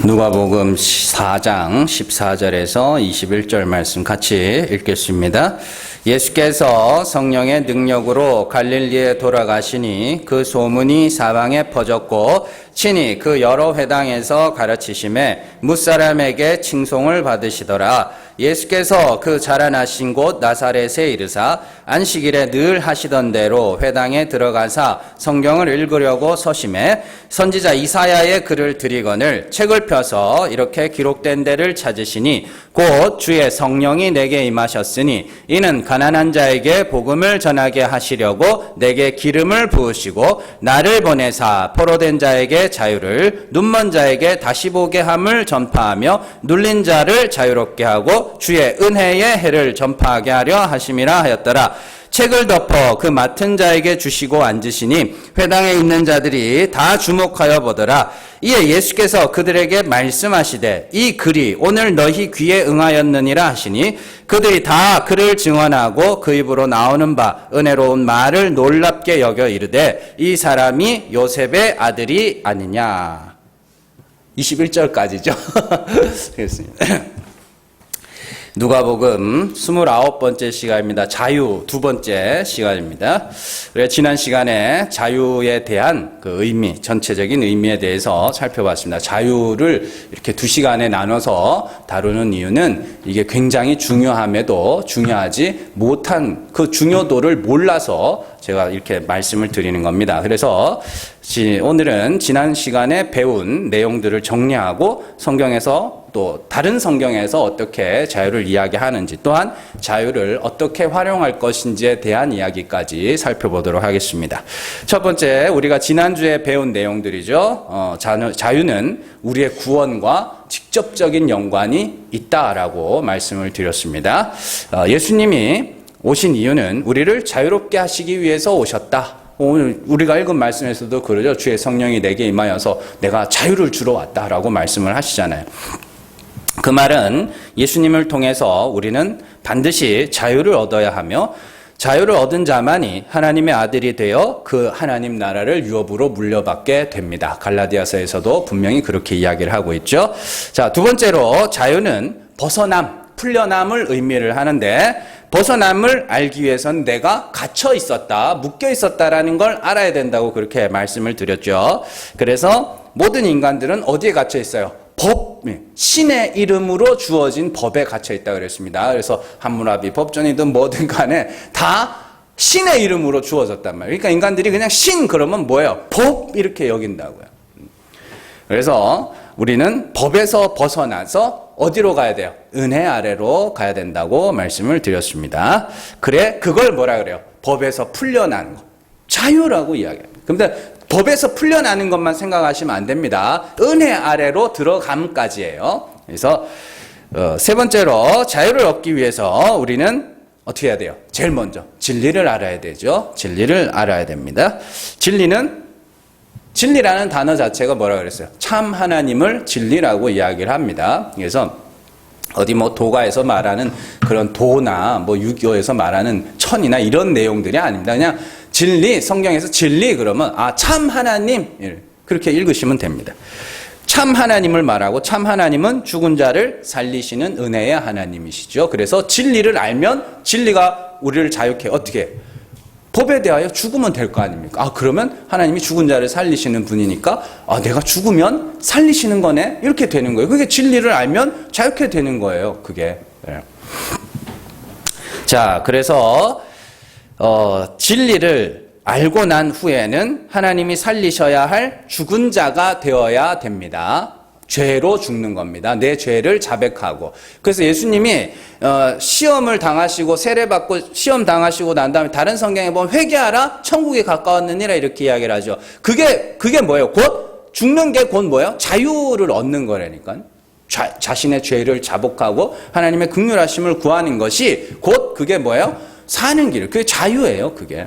누가복음 4장 14절에서 21절 말씀 같이 읽겠습니다. 예수께서 성령의 능력으로 갈릴리에 돌아가시니 그 소문이 사방에 퍼졌고 친히 그 여러 회당에서 가르치심에 뭇사람에게 칭송을 받으시더라. 예수께서 그 자라나신 곳 나사렛에 이르사 안식일에 늘 하시던 대로 회당에 들어가사 성경을 읽으려고 서심해 선지자 이사야의 글을 들이거늘 책을 펴서 이렇게 기록된 데를 찾으시니 곧 주의 성령이 내게 임하셨으니 이는 가난한 자에게 복음을 전하게 하시려고 내게 기름을 부으시고 나를 보내사 포로된 자에게 자유를 눈먼 자에게 다시 보게 함을 전파하며 눌린 자를 자유롭게 하고 주의 은혜의 해를 전파하게 하려 하심이라 하였더라. 책을 덮어 그 맡은 자에게 주시고 앉으시니 회당에 있는 자들이 다 주목하여 보더라. 이에 예수께서 그들에게 말씀하시되 이 글이 오늘 너희 귀에 응하였느니라 하시니 그들이 다 그를 증언하고 그 입으로 나오는 바 은혜로운 말을 놀랍게 여겨 이르되 이 사람이 요셉의 아들이 아니냐. 21절까지죠. 그렇습니다. 누가복음 29번째 시간입니다. 자유 두 번째 시간입니다. 지난 시간에 자유에 대한 그 의미, 전체적인 의미에 대해서 살펴봤습니다. 자유를 이렇게 두 시간에 나눠서 다루는 이유는 이게 굉장히 중요함에도 중요하지 못한 그 중요도를 몰라서 제가 이렇게 말씀을 드리는 겁니다. 그래서 오늘은 지난 시간에 배운 내용들을 정리하고 성경에서 또 다른 성경에서 어떻게 자유를 이야기하는지 또한 자유를 어떻게 활용할 것인지에 대한 이야기까지 살펴보도록 하겠습니다. 첫 번째, 우리가 지난주에 배운 내용들이죠. 자유는 우리의 구원과 직접적인 연관이 있다라고 말씀을 드렸습니다. 예수님이 오신 이유는 우리를 자유롭게 하시기 위해서 오셨다. 오늘 우리가 읽은 말씀에서도 그러죠. 주의 성령이 내게 임하여서 내가 자유를 주러 왔다라고 말씀을 하시잖아요. 그 말은 예수님을 통해서 우리는 반드시 자유를 얻어야 하며 자유를 얻은 자만이 하나님의 아들이 되어 그 하나님 나라를 유업으로 물려받게 됩니다. 갈라디아서에서도 분명히 그렇게 이야기를 하고 있죠. 자, 두 번째로 자유는 벗어남, 풀려남을 의미를 하는데 벗어남을 알기 위해서는 내가 갇혀 있었다, 묶여 있었다라는 걸 알아야 된다고 그렇게 말씀을 드렸죠. 그래서 모든 인간들은 어디에 갇혀 있어요? 법, 신의 이름으로 주어진 법에 갇혀 있다고 그랬습니다. 그래서 함무라비 법전이든 뭐든 간에 다 신의 이름으로 주어졌단 말이에요. 그러니까 인간들이 그냥 신 그러면 뭐예요? 법 이렇게 여긴다고요. 그래서 우리는 법에서 벗어나서 어디로 가야 돼요? 은혜 아래로 가야 된다고 말씀을 드렸습니다. 그래, 그걸 뭐라 그래요? 법에서 풀려나는 거. 자유라고 이야기합니다. 근데 법에서 풀려나는 것만 생각하시면 안 됩니다. 은혜 아래로 들어감까지예요. 그래서 세 번째로 자유를 얻기 위해서 우리는 어떻게 해야 돼요? 제일 먼저 진리를 알아야 되죠. 진리를 알아야 됩니다. 진리라는 단어 자체가 뭐라 그랬어요? 참 하나님을 진리라고 이야기를 합니다. 그래서 어디 뭐 도가에서 말하는 그런 도나 뭐 유교에서 말하는 천이나 이런 내용들이 아닙니다. 그냥 진리, 성경에서 진리 그러면 참 하나님 그렇게 읽으시면 됩니다. 참 하나님을 말하고 참 하나님은 죽은 자를 살리시는 은혜의 하나님이시죠. 그래서 진리를 알면 진리가 우리를 자유케 어떻게 법에 대하여 죽으면 될 거 아닙니까? 그러면 하나님이 죽은 자를 살리시는 분이니까 내가 죽으면 살리시는 거네? 이렇게 되는 거예요. 그게 진리를 알면 자유케 되는 거예요. 그게. 네. 자, 그래서 진리를 알고 난 후에는 하나님이 살리셔야 할 죽은 자가 되어야 됩니다. 죄로 죽는 겁니다. 내 죄를 자백하고. 그래서 예수님이 시험을 당하시고 세례받고 시험 당하시고 난 다음에 다른 성경에 보면 회개하라 천국에 가까웠느니라 이렇게 이야기를 하죠. 그게 뭐예요? 곧 죽는 게 곧 뭐예요? 자유를 얻는 거라니까. 자신의 죄를 자복하고 하나님의 긍휼하심을 구하는 것이 곧 그게 뭐예요? 사는 길. 그게 자유예요. 그게.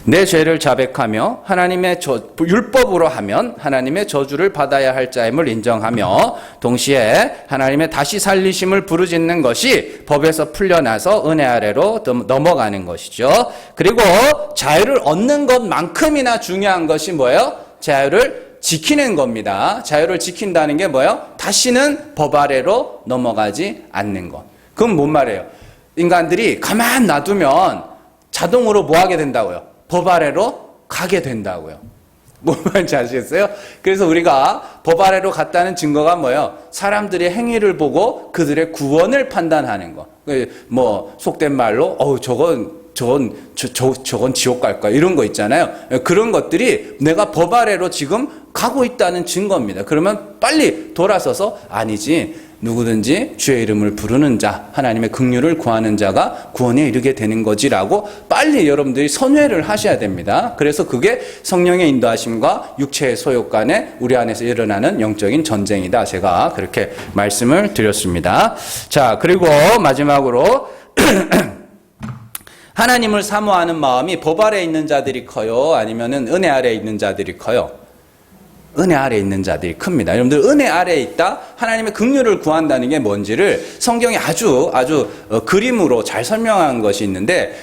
내 죄를 자백하며 하나님의 율법으로 하면 하나님의 저주를 받아야 할 자임을 인정하며 동시에 하나님의 다시 살리심을 부르짖는 것이 법에서 풀려나서 은혜 아래로 넘어가는 것이죠. 그리고 자유를 얻는 것만큼이나 중요한 것이 뭐예요? 자유를 지키는 겁니다. 자유를 지킨다는 게 뭐예요? 다시는 법 아래로 넘어가지 않는 것. 그건 뭔 말이에요? 인간들이 가만 놔두면 자동으로 뭐 하게 된다고요? 법 아래로 가게 된다고요. 뭔 말인지 아시겠어요? 그래서 우리가 법 아래로 갔다는 증거가 뭐예요? 사람들의 행위를 보고 그들의 구원을 판단하는 거. 뭐 속된 말로 저건 지옥 갈 거야. 이런 거 있잖아요. 그런 것들이 내가 법 아래로 지금 가고 있다는 증거입니다. 그러면 빨리 돌아서서 아니지. 누구든지 주의 이름을 부르는 자, 하나님의 긍휼을 구하는 자가 구원에 이르게 되는 거지라고 빨리 여러분들이 선회를 하셔야 됩니다. 그래서 그게 성령의 인도하심과 육체의 소욕 간에 우리 안에서 일어나는 영적인 전쟁이다. 제가 그렇게 말씀을 드렸습니다. 자, 그리고 마지막으로 하나님을 사모하는 마음이 법 아래에 있는 자들이 커요? 아니면은 은혜 아래에 있는 자들이 커요? 은혜 아래에 있는 자들이 큽니다. 여러분들 은혜 아래에 있다? 하나님의 긍휼을 구한다는 게 뭔지를 성경이 아주 그림으로 잘 설명한 것이 있는데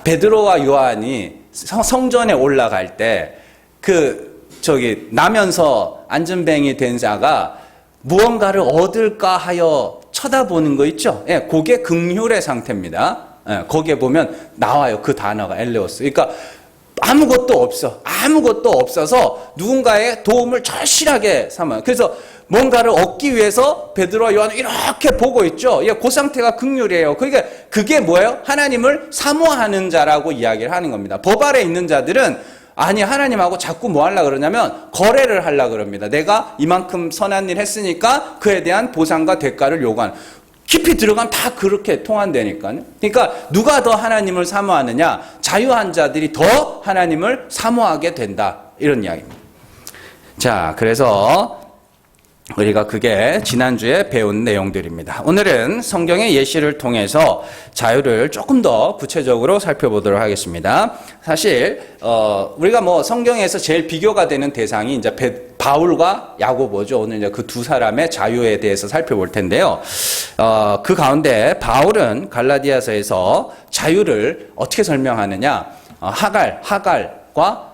베드로와 요한이 성전에 올라갈 때 나면서 안전뱅이 된 자가 무언가를 얻을까 하여 쳐다보는 거 있죠? 예, 그게 긍휼의 상태입니다. 예, 거기에 보면 나와요. 그 단어가 엘레오스. 그러니까 아무것도 없어서 누군가의 도움을 절실하게 삼아요. 그래서 뭔가를 얻기 위해서 베드로와 요한은 이렇게 보고 있죠. 예, 그 상태가 긍휼이에요. 그러니까 그게 뭐예요? 하나님을 사모하는 자라고 이야기를 하는 겁니다. 법 아래 있는 자들은 아니 하나님하고 자꾸 뭐 하려고 그러냐면 거래를 하려고 그럽니다. 내가 이만큼 선한 일 했으니까 그에 대한 보상과 대가를 요구하는. 깊이 들어가면 다 그렇게 통한다니까요. 그러니까 누가 더 하나님을 사모하느냐? 자유한 자들이 더 하나님을 사모하게 된다. 이런 이야기입니다. 자, 그래서 우리가 그게 지난주에 배운 내용들입니다. 오늘은 성경의 예시를 통해서 자유를 조금 더 구체적으로 살펴보도록 하겠습니다. 사실 우리가 뭐 성경에서 제일 비교가 되는 대상이 이제 바울과 야고보죠. 오늘 이제 그 두 사람의 자유에 대해서 살펴볼 텐데요. 그 가운데 바울은 갈라디아서에서 자유를 어떻게 설명하느냐? 하갈과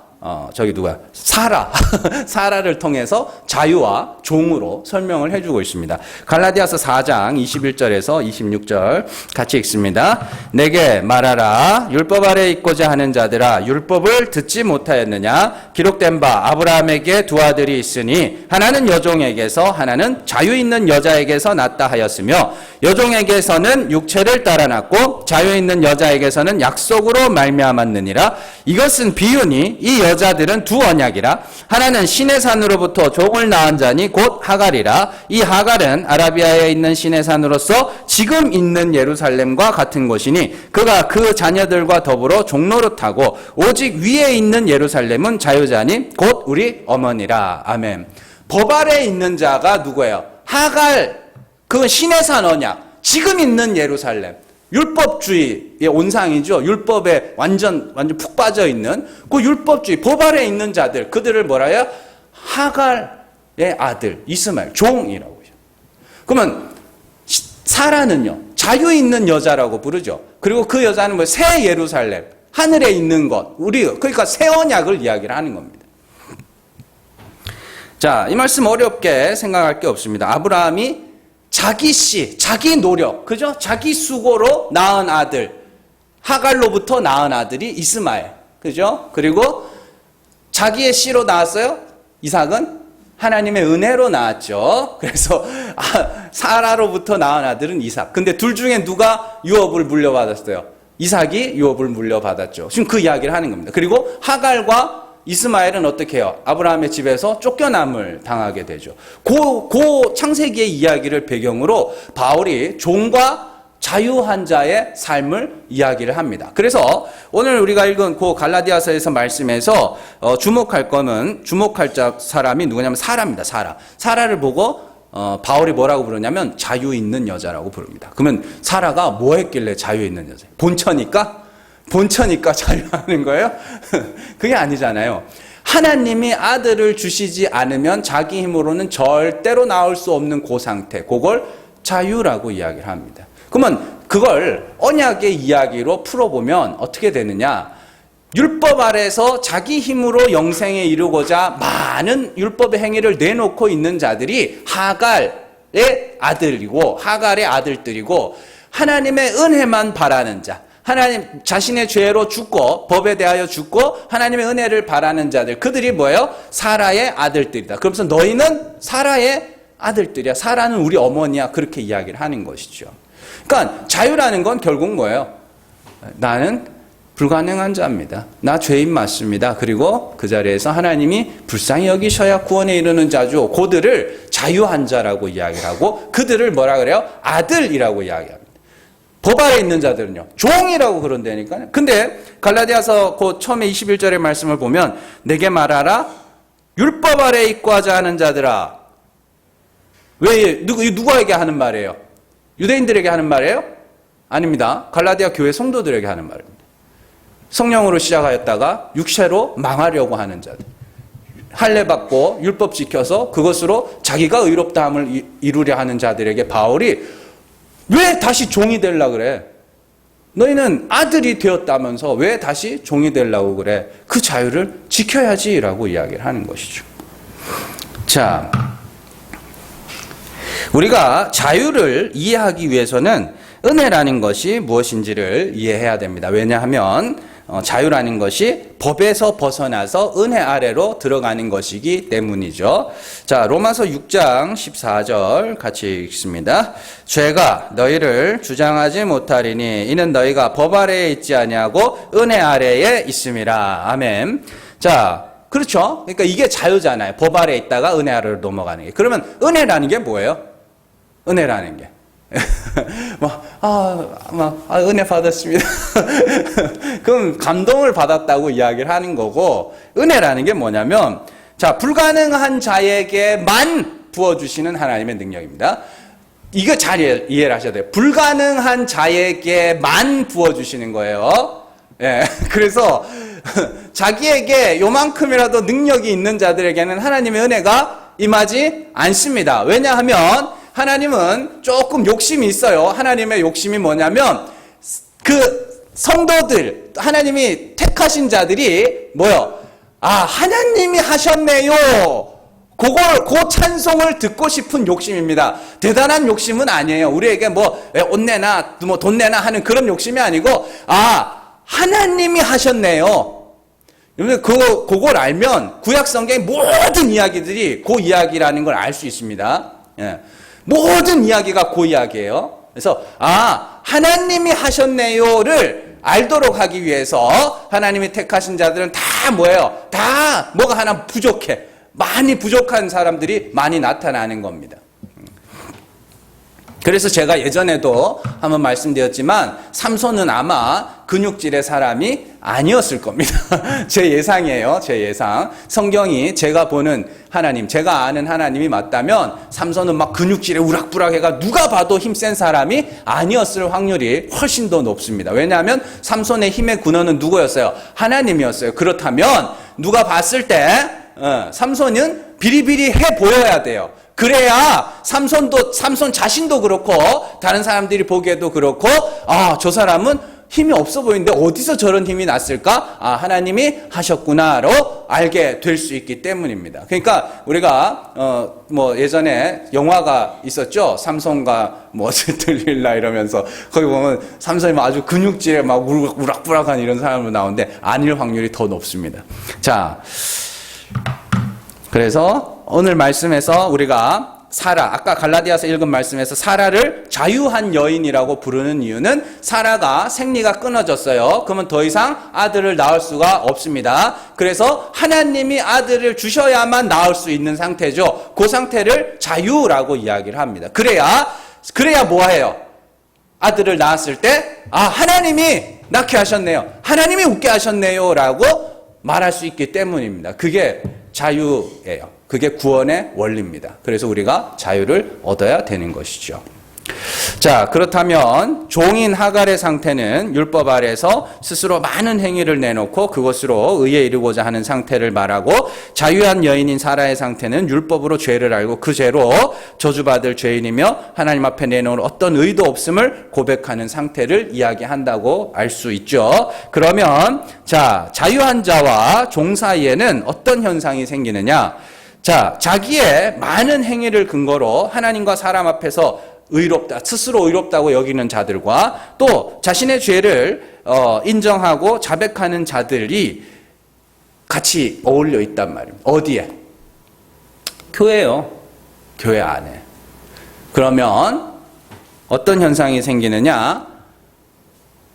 사라를 통해서 자유와 종으로 설명을 해주고 있습니다. 갈라디아서 4장 21절에서 26절 같이 읽습니다. 내게 말하라. 율법 아래 있고자 하는 자들아, 율법을 듣지 못하였느냐? 기록된 바 아브라함에게 두 아들이 있으니 하나는 여종에게서 하나는 자유 있는 여자에게서 낳다 하였으며 여종에게서는 육체를 따라 낳고 자유 있는 여자에게서는 약속으로 말미암았느니라. 이것은 비유니 이 여자들은 두 언약이라. 하나는 시내 산으로부터 종을 낳은 자니 곧 하갈이라. 이 하갈은 아라비아에 있는 시내 산으로서 지금 있는 예루살렘과 같은 곳이니 그가 그 자녀들과 더불어 종노릇하고 오직 위에 있는 예루살렘은 자유자니 곧 우리 어머니라. 아멘. 법 아래에 있는 자가 누구예요? 하갈, 그건 시내 산 언약, 지금 있는 예루살렘. 율법주의의 온상이죠. 율법에 완전 푹 빠져 있는 그 율법주의, 법 아래에 있는 자들, 그들을 뭐라 해요? 하갈의 아들 이스마엘, 종이라고 해요. 그러면 사라는요, 자유 있는 여자라고 부르죠. 그리고 그 여자는 뭐 새 예루살렘, 하늘에 있는 것, 그러니까 새 언약을 이야기를 하는 겁니다. 자, 이 말씀 어렵게 생각할 게 없습니다. 아브라함이 자기 노력, 그죠? 자기 수고로 낳은 아들, 하갈로부터 낳은 아들이 이스마엘, 그죠? 그리고 자기의 씨로 낳았어요? 이삭은 하나님의 은혜로 낳았죠. 그래서 사라로부터 낳은 아들은 이삭. 근데 둘 중에 누가 유업을 물려받았어요? 이삭이 유업을 물려받았죠. 지금 그 이야기를 하는 겁니다. 그리고 하갈과 이스마엘은 어떻게 해요? 아브라함의 집에서 쫓겨남을 당하게 되죠. 그 창세기의 이야기를 배경으로 바울이 종과 자유한 자의 삶을 이야기를 합니다. 그래서 오늘 우리가 읽은 그 갈라디아서에서 말씀에서 주목할 사람이 누구냐면 사라입니다. 사라를 보고 바울이 뭐라고 부르냐면 자유 있는 여자라고 부릅니다. 그러면 사라가 뭐 했길래 자유 있는 여자? 본처니까 자유하는 거예요? 그게 아니잖아요. 하나님이 아들을 주시지 않으면 자기 힘으로는 절대로 나올 수 없는 그 상태, 그걸 자유라고 이야기를 합니다. 그러면 그걸 언약의 이야기로 풀어보면 어떻게 되느냐? 율법 아래서 자기 힘으로 영생에 이르고자 많은 율법의 행위를 내놓고 있는 자들이 하갈의 아들이고 하갈의 아들들이고 하나님의 은혜만 바라는 자, 하나님 자신의 죄로 죽고 법에 대하여 죽고 하나님의 은혜를 바라는 자들, 그들이 뭐예요? 사라의 아들들이다. 그러면서 너희는 사라의 아들들이야. 사라는 우리 어머니야. 그렇게 이야기를 하는 것이죠. 그러니까 자유라는 건 결국 뭐예요? 나는 불가능한 자입니다. 나 죄인 맞습니다. 그리고 그 자리에서 하나님이 불쌍히 여기셔야 구원에 이르는 자죠. 그들을 자유한 자라고 이야기를 하고 그들을 뭐라 그래요? 아들이라고 이야기합니다. 법 아래 있는 자들은요, 종이라고 그런다니까요. 근데 갈라디아서 그 처음에 21절의 말씀을 보면 내게 말하라 율법 아래 입고하자 하는 자들아. 왜 누구에게 하는 말이에요? 유대인들에게 하는 말이에요? 아닙니다. 갈라디아 교회 성도들에게 하는 말입니다. 성령으로 시작하였다가 육체로 망하려고 하는 자들. 할례 받고 율법 지켜서 그것으로 자기가 의롭다함을 이루려 하는 자들에게 바울이 왜 다시 종이 되려고 그래? 너희는 아들이 되었다면서 왜 다시 종이 되려고 그래? 그 자유를 지켜야지라고 이야기를 하는 것이죠. 자, 우리가 자유를 이해하기 위해서는 은혜라는 것이 무엇인지를 이해해야 됩니다. 왜냐하면 자유라는 것이 법에서 벗어나서 은혜 아래로 들어가는 것이기 때문이죠. 자, 로마서 6장 14절 같이 읽습니다. 죄가 너희를 주장하지 못하리니 이는 너희가 법 아래에 있지 아니하고 은혜 아래에 있음이라. 아멘. 자, 그렇죠. 그러니까 이게 자유잖아요. 법 아래에 있다가 은혜 아래로 넘어가는 게. 그러면 은혜라는 게 뭐예요? 은혜라는 게. 은혜 받았습니다. 그럼 감동을 받았다고 이야기를 하는 거고, 은혜라는 게 뭐냐면, 자, 불가능한 자에게만 부어주시는 하나님의 능력입니다. 이거 잘 이해를 하셔야 돼요. 불가능한 자에게만 부어주시는 거예요. 예. 그래서, 자기에게 요만큼이라도 능력이 있는 자들에게는 하나님의 은혜가 임하지 않습니다. 왜냐하면, 하나님은 조금 욕심이 있어요. 하나님의 욕심이 뭐냐면 그 성도들, 하나님이 택하신 자들이 뭐요? 하나님이 하셨네요. 그 찬송을 듣고 싶은 욕심입니다. 대단한 욕심은 아니에요. 우리에게 옷 내나 돈 내나 하는 그런 욕심이 아니고 하나님이 하셨네요. 그걸 알면 구약 성경의 모든 이야기들이 그 이야기라는 걸 알 수 있습니다. 예. 모든 이야기가 그 이야기예요. 그래서 하나님이 하셨네요를 알도록 하기 위해서 하나님이 택하신 자들은 다 뭐예요? 다 뭐가 하나 부족해. 많이 부족한 사람들이 많이 나타나는 겁니다. 그래서 제가 예전에도 한번 말씀드렸지만 삼손은 아마 근육질의 사람이 아니었을 겁니다. 제 예상이에요. 제 예상. 성경이 제가 보는 하나님, 제가 아는 하나님이 맞다면 삼손은 막 근육질에 우락부락해가 누가 봐도 힘센 사람이 아니었을 확률이 훨씬 더 높습니다. 왜냐하면 삼손의 힘의 근원은 누구였어요? 하나님이었어요. 그렇다면 누가 봤을 때 삼손은 비리비리해 보여야 돼요. 그래야 삼손 자신도 그렇고 다른 사람들이 보기에도 그렇고 저 사람은 힘이 없어 보이는데 어디서 저런 힘이 났을까? 하나님이 하셨구나로 알게 될 수 있기 때문입니다. 그러니까 우리가 예전에 영화가 있었죠. 삼손과 들릴라 이러면서 거기 보면 삼손이 아주 근육질에 막 우락부락한 이런 사람으로 나오는데 아닐 확률이 더 높습니다. 자, 그래서 오늘 말씀에서 우리가 아까 갈라디아서 읽은 말씀에서 사라를 자유한 여인이라고 부르는 이유는 사라가 생리가 끊어졌어요. 그러면 더 이상 아들을 낳을 수가 없습니다. 그래서 하나님이 아들을 주셔야만 낳을 수 있는 상태죠. 그 상태를 자유라고 이야기를 합니다. 그래야 뭐해요? 아들을 낳았을 때 하나님이 낳게 하셨네요. 하나님이 웃게 하셨네요. 라고 말할 수 있기 때문입니다. 그게 자유예요. 그게 구원의 원리입니다. 그래서 우리가 자유를 얻어야 되는 것이죠. 자, 그렇다면 종인 하갈의 상태는 율법 아래서 스스로 많은 행위를 내놓고 그것으로 의에 이르고자 하는 상태를 말하고, 자유한 여인인 사라의 상태는 율법으로 죄를 알고 그 죄로 저주받을 죄인이며 하나님 앞에 내놓을 어떤 의도 없음을 고백하는 상태를 이야기한다고 알 수 있죠. 그러면 자, 자유한 자와 종 사이에는 어떤 현상이 생기느냐? 자, 자기의 많은 행위를 근거로 하나님과 사람 앞에서 의롭다, 스스로 의롭다고 여기는 자들과 또 자신의 죄를 인정하고 자백하는 자들이 같이 어울려 있단 말입니다. 어디에? 교회요. 교회 안에. 그러면 어떤 현상이 생기느냐?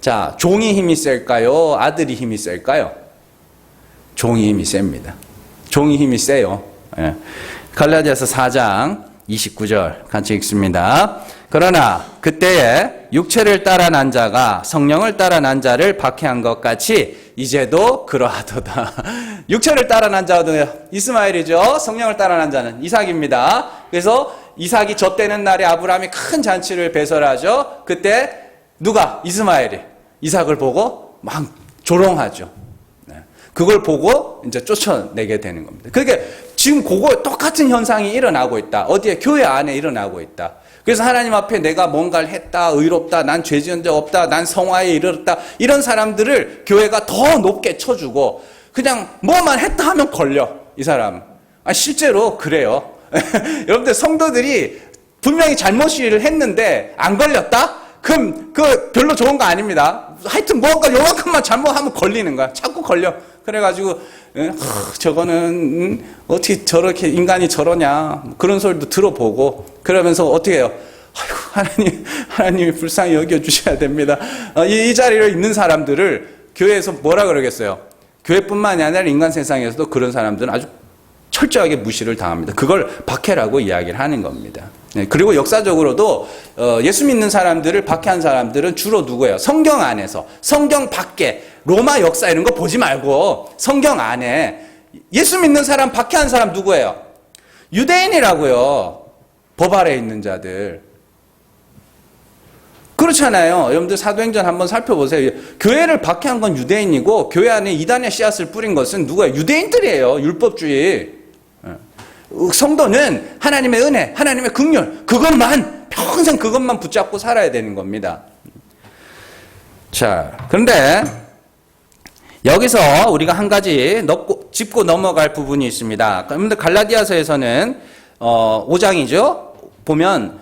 자, 종이 힘이 셀까요? 아들이 힘이 셀까요? 종이 힘이 셉니다. 종이 힘이 세요. 예. 갈라디아서 4장 29절 같이 읽습니다. 그러나 그때에 육체를 따라 난 자가 성령을 따라 난 자를 박해한 것 같이 이제도 그러하도다. 육체를 따라 난 자는 이스마엘이죠. 성령을 따라 난 자는 이삭입니다. 그래서 이삭이 젖되는 날에 아브라함이 큰 잔치를 배설하죠. 그때 누가? 이스마엘이 이삭을 보고 막 조롱하죠. 그걸 보고 이제 쫓아내게 되는 겁니다. 그러니까 지금 그거 똑같은 현상이 일어나고 있다. 어디에? 교회 안에 일어나고 있다. 그래서 하나님 앞에 내가 뭔가를 했다, 의롭다, 난 죄 지은 적 없다, 난 성화에 이르렀다, 이런 사람들을 교회가 더 높게 쳐주고 그냥 뭐만 했다 하면 걸려, 이 사람. 실제로 그래요. 여러분들, 성도들이 분명히 잘못을 했는데 안 걸렸다? 그럼 그 별로 좋은 거 아닙니다. 하여튼 뭔가 요만큼만 잘못하면 걸리는 거야. 자꾸 걸려. 그래가지고 저거는 어떻게 저렇게 인간이 저러냐, 그런 소리도 들어보고 그러면서 어떻게 해요? 아이고, 하나님이 불쌍히 여겨주셔야 됩니다. 이 자리에 있는 사람들을 교회에서 뭐라 그러겠어요? 교회뿐만이 아니라 인간 세상에서도 그런 사람들은 아주 철저하게 무시를 당합니다. 그걸 박해라고 이야기를 하는 겁니다. 그리고 역사적으로도 예수 믿는 사람들을 박해한 사람들은 주로 누구예요? 성경 안에서. 성경 밖에 로마 역사 이런 거 보지 말고 성경 안에 예수 믿는 사람 박해한 사람 누구예요? 유대인이라고요. 법 아래에 있는 자들. 그렇잖아요. 여러분들 사도행전 한번 살펴보세요. 교회를 박해한 건 유대인이고 교회 안에 이단의 씨앗을 뿌린 것은 누구예요? 유대인들이에요. 율법주의. 성도는 하나님의 은혜, 하나님의 긍휼, 그것만, 평생 그것만 붙잡고 살아야 되는 겁니다. 자, 그런데 여기서 우리가 한 가지 짚고 넘어갈 부분이 있습니다. 그런데 갈라디아서에서는 5장이죠. 보면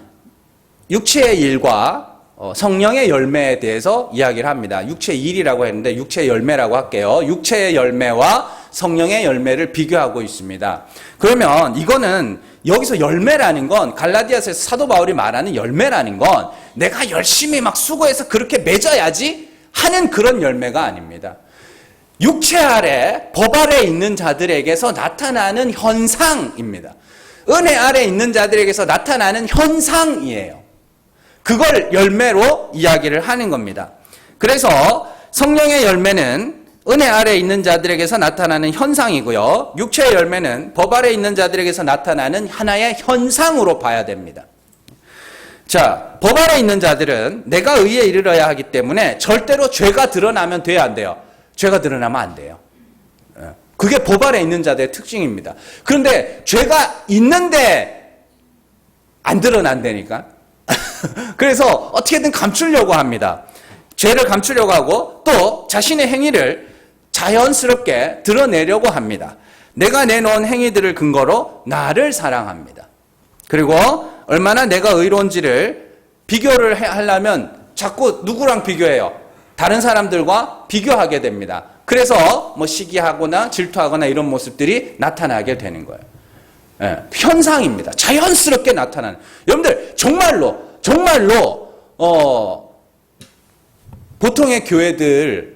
육체의 일과 성령의 열매에 대해서 이야기를 합니다. 육체의 일이라고 했는데 육체의 열매라고 할게요. 육체의 열매와 성령의 열매를 비교하고 있습니다. 그러면 이거는 여기서 열매라는 건, 갈라디아서에서 사도 바울이 말하는 열매라는 건 내가 열심히 막 수고해서 그렇게 맺어야지 하는 그런 열매가 아닙니다. 육체 아래, 법 아래 있는 자들에게서 나타나는 현상입니다. 은혜 아래 있는 자들에게서 나타나는 현상이에요. 그걸 열매로 이야기를 하는 겁니다. 그래서 성령의 열매는 은혜 아래 있는 자들에게서 나타나는 현상이고요. 육체의 열매는 법 아래 있는 자들에게서 나타나는 하나의 현상으로 봐야 됩니다. 자, 법 아래 있는 자들은 내가 의에 이르러야 하기 때문에 절대로 죄가 드러나면 돼야 안 돼요. 죄가 드러나면 안 돼요. 그게 법 아래 있는 자들의 특징입니다. 그런데 죄가 있는데 안 드러난다니까. 그래서 어떻게든 감추려고 합니다. 죄를 감추려고 하고 또 자신의 행위를 자연스럽게 드러내려고 합니다. 내가 내놓은 행위들을 근거로 나를 사랑합니다. 그리고 얼마나 내가 의로운지를 비교를 하려면 자꾸 누구랑 비교해요? 다른 사람들과 비교하게 됩니다. 그래서 뭐 시기하거나 질투하거나 이런 모습들이 나타나게 되는 거예요. 현상입니다. 자연스럽게 나타나는. 여러분들 정말로 보통의 교회들에서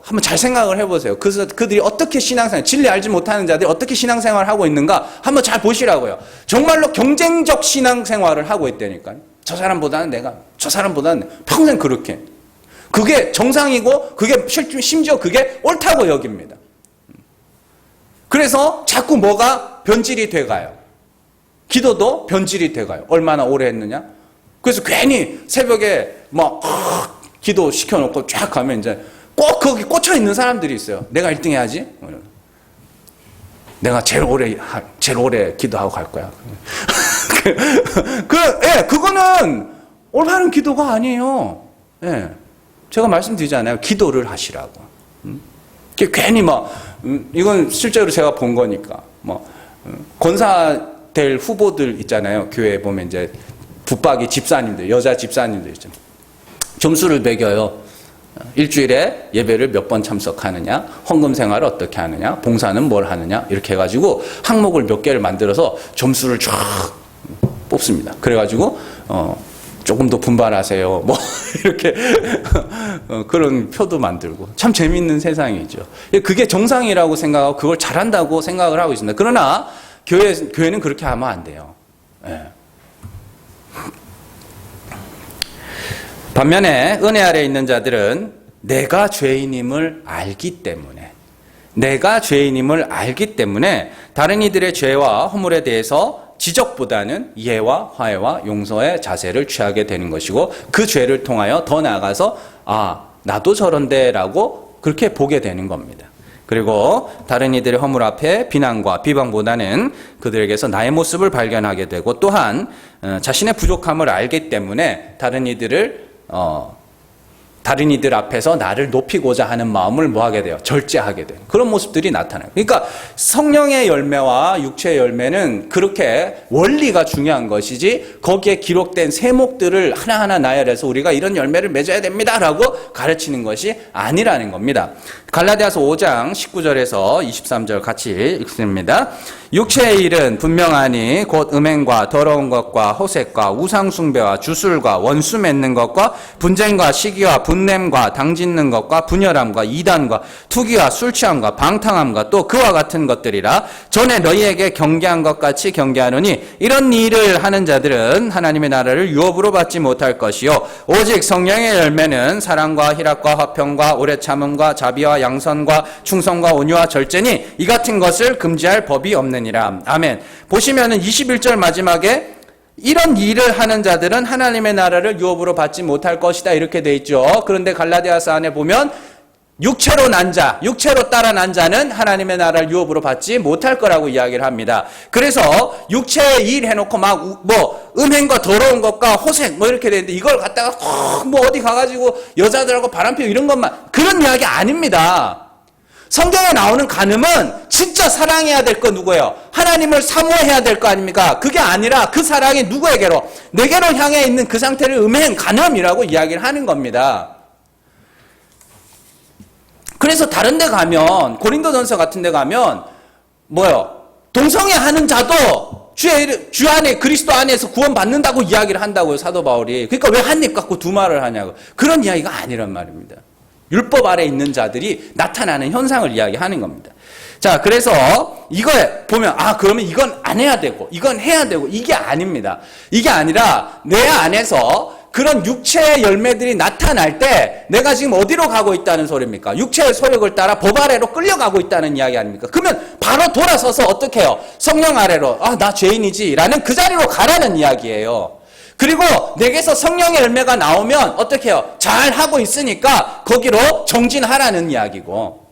한번 잘 생각을 해보세요. 그래서 그들이 어떻게 신앙생활, 진리 알지 못하는 자들이 어떻게 신앙생활을 하고 있는가 한번 잘 보시라고요. 정말로 경쟁적 신앙생활을 하고 있다니까요. 저 사람보다는 내가, 저 사람보다는 평생 그렇게. 그게 정상이고 그게 심지어 그게 옳다고 여깁니다. 그래서 자꾸 뭐가 변질이 돼가요. 기도도 변질이 돼가요. 얼마나 오래 했느냐? 그래서 괜히 새벽에 막 기도 시켜놓고 쫙 가면 이제 꼭 거기 꽂혀 있는 사람들이 있어요. 내가 1등 해야지. 내가 제일 오래 기도하고 갈 거야. 그거는 올바른 기도가 아니에요. 예. 제가 말씀드리잖아요. 기도를 하시라고. 괜히 이건 실제로 제가 본 거니까. 권사될 후보들 있잖아요. 교회에 보면 이제 붙박이 집사님들, 여자 집사님들 있잖아요. 점수를 매겨요. 일주일에 예배를 몇 번 참석하느냐, 헌금 생활을 어떻게 하느냐, 봉사는 뭘 하느냐, 이렇게 해가지고 항목을 몇 개를 만들어서 점수를 쫙 뽑습니다. 그래가지고, 조금 더 분발하세요. 이렇게, 그런 표도 만들고. 참 재밌는 세상이죠. 그게 정상이라고 생각하고 그걸 잘한다고 생각을 하고 있습니다. 그러나, 교회는 그렇게 하면 안 돼요. 예. 반면에 은혜 아래 있는 자들은 내가 죄인임을 알기 때문에 다른 이들의 죄와 허물에 대해서 지적보다는 이해와 화해와 용서의 자세를 취하게 되는 것이고 그 죄를 통하여 더 나아가서 나도 저런데라고 그렇게 보게 되는 겁니다. 그리고 다른 이들의 허물 앞에 비난과 비방보다는 그들에게서 나의 모습을 발견하게 되고 또한 자신의 부족함을 알기 때문에 다른 이들 앞에서 나를 높이고자 하는 마음을 뭐하게 돼요? 절제하게 돼요. 그런 모습들이 나타나요. 그러니까 성령의 열매와 육체의 열매는 그렇게 원리가 중요한 것이지 거기에 기록된 세목들을 하나하나 나열해서 우리가 이런 열매를 맺어야 됩니다라고 가르치는 것이 아니라는 겁니다. 갈라디아서 5장 19절에서 23절 같이 읽습니다. 육체의 일은 분명하니 곧 음행과 더러운 것과 호색과 우상숭배와 주술과 원수 맺는 것과 분쟁과 시기와 분냄과 당짓는 것과 분열함과 이단과 투기와 술취함과 방탕함과 또 그와 같은 것들이라 전에 너희에게 경계한 것 같이 경계하노니 이런 일을 하는 자들은 하나님의 나라를 유업으로 받지 못할 것이요 오직 성령의 열매는 사랑과 희락과 화평과 오래 참음과 자비와 양선과 충성과 온유와 절제니 이 같은 것을 금지할 법이 없느니라. 아멘. 보시면은 21절 마지막에 이런 일을 하는 자들은 하나님의 나라를 유업으로 받지 못할 것이다 이렇게 돼 있죠. 그런데 갈라디아서 안에 보면 육체로 난 자, 육체로 따라 난 자는 하나님의 나라를 유업으로 받지 못할 거라고 이야기를 합니다. 그래서 육체의 일 해놓고 음행과 더러운 것과 호색 이렇게 되는데 이걸 갖다가 어디 가가지고 여자들하고 바람피고 이런 것만 그런 이야기 아닙니다. 성경에 나오는 간음은 진짜 사랑해야 될 거 누구예요? 하나님을 사모해야 될 거 아닙니까? 그게 아니라 그 사랑이 누구에게로? 내게로 향해 있는 그 상태를 음행, 간음이라고 이야기를 하는 겁니다. 그래서 다른 데 가면 고린도전서 같은 데 가면 동성애하는 자도 주 안에 그리스도 안에서 구원받는다고 이야기를 한다고요. 사도 바울이. 그러니까 왜 한 입 갖고 두 말을 하냐고. 그런 이야기가 아니란 말입니다. 율법 아래 있는 자들이 나타나는 현상을 이야기하는 겁니다. 자, 그래서 이거에 보면 그러면 이건 안 해야 되고 이건 해야 되고 이게 아닙니다. 이게 아니라 내 안에서 그런 육체의 열매들이 나타날 때 내가 지금 어디로 가고 있다는 소리입니까? 육체의 소욕을 따라 법 아래로 끌려가고 있다는 이야기 아닙니까? 그러면 바로 돌아서서 어떻게 해요? 성령 아래로 나 죄인이지 라는 그 자리로 가라는 이야기예요. 그리고 내게서 성령의 열매가 나오면 어떻게 해요? 잘 하고 있으니까 거기로 정진하라는 이야기고.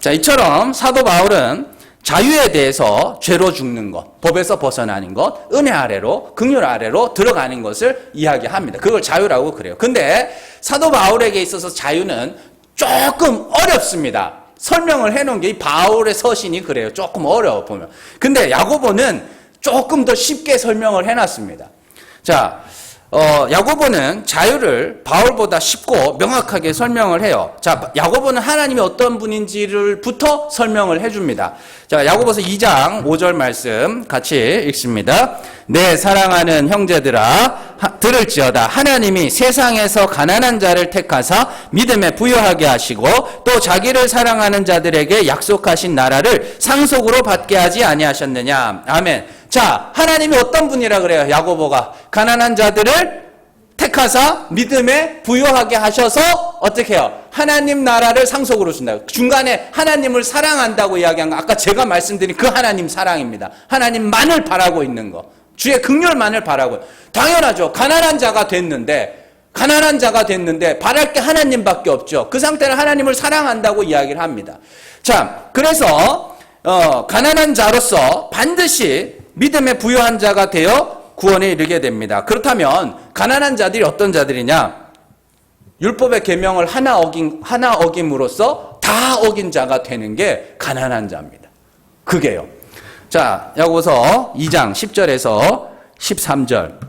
자, 이처럼 사도 바울은 자유에 대해서 죄로 죽는 것, 법에서 벗어나는 것, 은혜 아래로, 긍휼 아래로 들어가는 것을 이야기합니다. 그걸 자유라고 그래요. 근데 사도 바울에게 있어서 자유는 조금 어렵습니다. 설명을 해놓은 게 이 바울의 서신이 그래요. 조금 어려워 보면. 근데 야고보는 조금 더 쉽게 설명을 해놨습니다. 자, 야고보는 자유를 바울보다 쉽고 명확하게 설명을 해요. 자, 야고보는 하나님이 어떤 분인지를부터 설명을 해줍니다. 자, 야고보서 2장 5절 말씀 같이 읽습니다. 내 사랑하는 형제들아 들을지어다. 하나님이 세상에서 가난한 자를 택하사 믿음에 부유하게 하시고 또 자기를 사랑하는 자들에게 약속하신 나라를 상속으로 받게 하지 아니하셨느냐. 아멘. 자, 하나님이 어떤 분이라 그래요? 야고보가 가난한 자들을 택하사 믿음에 부유하게 하셔서 어떻게 해요? 하나님 나라를 상속으로 준다. 중간에 하나님을 사랑한다고 이야기한 거 아까 제가 말씀드린 그 하나님 사랑입니다. 하나님만을 바라고 있는 거. 주의 긍휼만을 바라고. 당연하죠. 가난한 자가 됐는데 바랄 게 하나님밖에 없죠. 그 상태는 하나님을 사랑한다고 이야기를 합니다. 자, 그래서 가난한 자로서 반드시 믿음에 부유한 자가 되어 구원에 이르게 됩니다. 그렇다면 가난한 자들이 어떤 자들이냐? 율법의 계명을 하나 어김으로써 다 어긴 자가 되는 게 가난한 자입니다. 그게요. 자, 야고보서 2장 10절에서 13절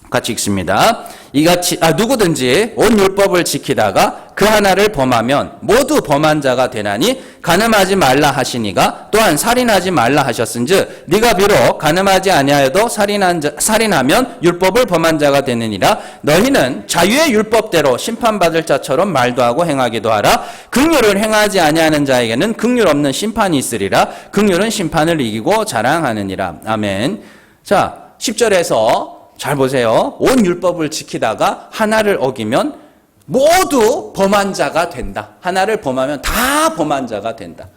같이 읽습니다. 이같이 누구든지 온 율법을 지키다가 그 하나를 범하면 모두 범한 자가 되나니 간음하지 말라 하시니가 또한 살인하지 말라 하셨은즉 네가 비록 간음하지 아니하여도 살인하면 율법을 범한 자가 되느니라. 너희는 자유의 율법대로 심판받을 자처럼 말도 하고 행하기도 하라. 긍휼을 행하지 아니하는 자에게는 긍휼 없는 심판이 있으리라. 긍휼은 심판을 이기고 자랑하느니라. 아멘. 자, 10절에서 잘 보세요. 온 율법을 지키다가 하나를 어기면 모두 범한 자가 된다. 하나를 범하면 다 범한 자가 된다.